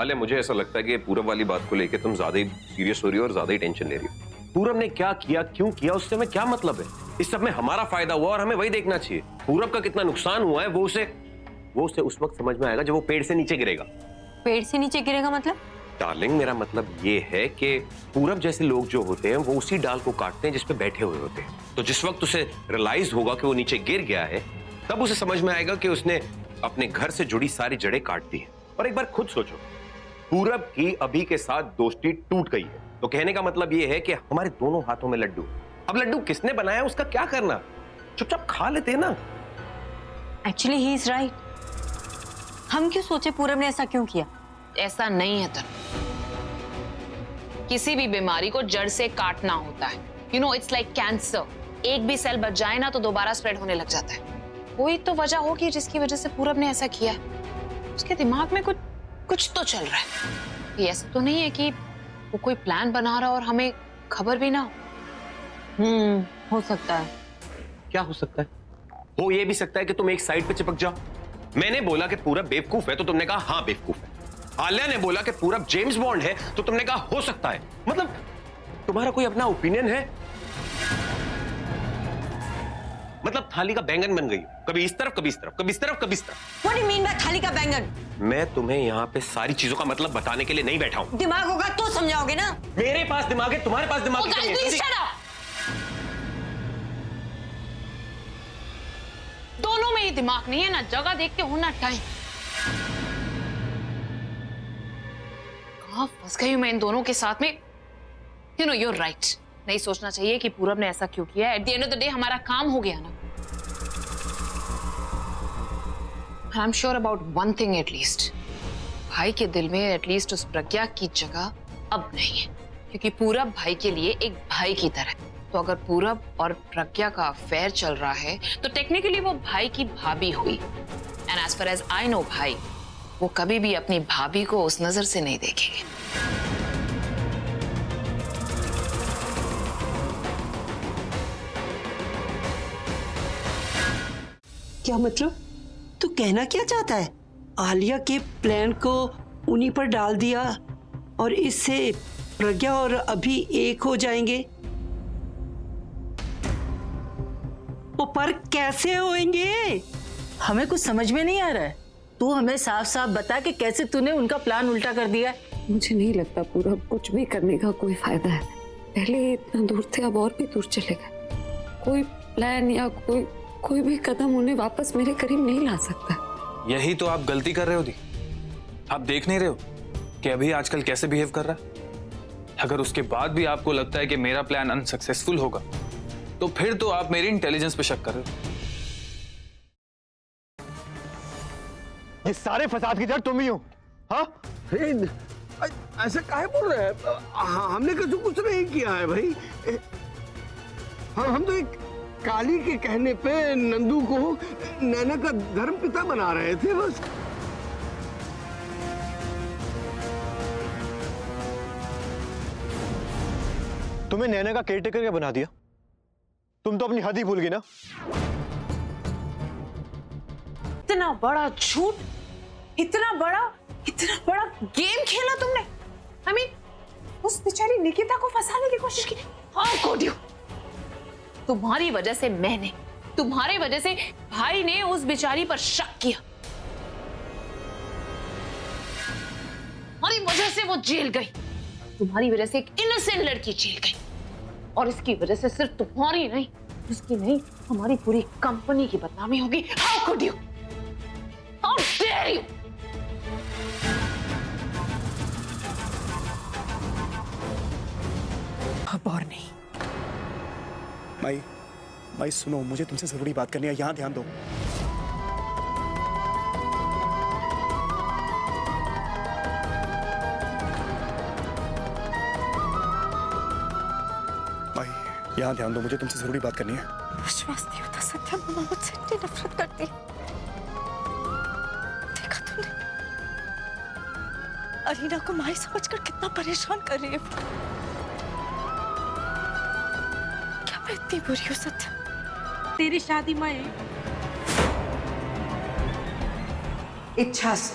अले मुझे ऐसा लगता है कि पूरब वाली बात को लेके तुम ज्यादा ही सीरियस हो रही हो और ज्यादा ही टेंशन ले रही हो। पूरब ने क्या किया, क्यों किया, उससे हमें क्या मतलब है? इस सब में हमारा फायदा हुआ और हमें वही देखना चाहिए। पूरब का कितना नुकसान हुआ है वो उसे उस वक्त समझ में आएगा जब वो पेड़ से नीचे गिरेगा। पेड़ से नीचे गिरेगा मतलब? डार्लिंग, मेरा मतलब ये है कि पूरब जैसे लोग जो होते हैं वो उसी डाल को काटते हैं जिस पे बैठे हुए होते हैं। तो जिस वक्त उसे रियलाइज होगा कि वो नीचे गिर गया है, तब उसे समझ में आएगा कि उसने अपने घर से जुड़ी सारी जड़ें काट दी हैं। और एक बार खुद सोचो, पूरब की अभी के साथ दोस्ती टूट गई है, तो कहने का मतलब ये है कि हमारे दोनों हाथों में लड्डू। अब लड्डू किसने बनाया उसका क्या करना, चुपचाप खा लेते हैं ना। Actually he is right. हम क्यों सोचे पूरब ने ऐसा क्यों किया? ऐसा नहीं है तनु, किसी भी बीमारी को जड़ से काटना होता है। You know, it's like cancer. एक भी सेल बच जाए ना तो दोबारा स्प्रेड होने लग जाता है। कोई तो वजह होगी जिसकी वजह से पूरब ने ऐसा किया है। उसके दिमाग में कुछ तो चल रहा है। ये ऐसा तो नहीं है कि वो कोई प्लान बना रहा और हमें खबर भी ना हो। हो सकता है। क्या हो सकता है? हो ये भी सकता है कि तुम एक साइड पे चिपक जाओ। मैंने बोला कि पूरब बेवकूफ है तो तुमने कहा हाँ बेवकूफ है। आलिया ने बोला कि पूरब जेम्स बॉन्ड है तो तुमने कहा हो सकता है। मतलब तुम्हारा कोई अपना ओपिनियन है? मतलब थाली का बैंगन बन गई, कभी इस तरफ कभी इस तरफ, कभी इस तरफ कभी इस तरफ। What do you mean by थाली का बैंगन? मैं तुम्हें यहाँ पे सारी चीजों का मतलब बताने के लिए नहीं बैठा हूँ। दिमाग होगा तो समझाओगे ना। मेरे पास दिमाग है, तुम्हारे पास दिमाग नहीं है। दोनों में ही दिमाग नहीं है, ना जगह देख के हो ना टाइम। कहाँ फंस गई हूं मैं इन दोनों के साथ में। You know, your right. नहीं सोचना चाहिए कि पूरब ने ऐसा क्यों किया। At the end of the day हमारा काम हो गया ना। I am sure about one thing at least, भाई के दिल में एटलीस्ट उस प्रज्ञा की जगह अब नहीं है, क्योंकि पूरब भाई के लिए एक भाई की तरह। तो अगर पूरब और प्रज्ञा का अफेयर चल रहा है तो टेक्निकली वो भाई की भाभी हुई। And as far as I know भाई, वो कभी भी अपनी भाभी को उस नजर से नहीं देखेंगे। क्या मतलब? तू कहना क्या चाहता है? आलिया के प्लान को उन्हीं पर डाल दिया और इससे प्रज्ञा और अभी एक हो जाएंगे। वो पर कैसे होंगे? हमें कुछ समझ में नहीं आ रहा है। तू हमें साफ साफ बता कि कैसे तूने उनका प्लान उल्टा कर दिया। मुझे नहीं लगता पूरा कुछ भी करने का कोई फायदा है। पहले इतना दूर थे, अब और भी दूर चले गए। कोई प्लान या कोई भी कदम उन्हें वापस मेरे करीब नहीं ला सकता। यही तो आप गलती कर रहे हो दी। आप देख नहीं रहे हो कि अभी आजकल कैसे बिहेव कर रहा है। अगर उसके बाद भी आपको लगता है कि मेरा प्लान अनसक्सेसफुल होगा तो फिर तो आप मेरी इंटेलिजेंस पे शक कर रहे हो। ये सारे फसाद की जड़ तुम ही हो। हाँ? ऐसा काहे बोल रहे हैं? हमने कुछ नहीं किया है भाई। हम तो एक काली के कहने पे नंदू को नैना का धर्म पिता बना रहे थे बस। तुम्हें नैना का केयरटेकर क्या बना दिया? तुम तो अपनी हद ही भूल गई ना। इतना बड़ा झूठ, इतना बड़ा गेम खेला तुमने। I mean, उस बेचारी निकिता को फंसाने की कोशिश की। How could you? तुम्हारी वजह से मैंने, तुम्हारे वजह से भाई ने उस बेचारी पर शक किया। तुम्हारी वजह से वो जेल गई। तुम्हारी वजह से एक इनोसेंट लड़की जेल गई। और इसकी वजह से सिर्फ तुम्हारी नहीं, उसकी नहीं, हमारी पूरी कंपनी की बदनामी होगी। How could you? How dare you? अब और नहीं। माई सुनो, मुझे तुमसे जरूरी बात करनी है, यहां ध्यान दो। माई, यहां ध्यान दो, मुझे तुमसे जरूरी बात करनी है। विश्वास नहीं होता सत्या, मम्मा मुझसे इतनी नफरत करती है। देखा तुमने अरीना को माई समझकर कितना परेशान कर रही है। क्या मैं इतनी बुरी हूँ सत्या? तेरी शादी में इच्छा से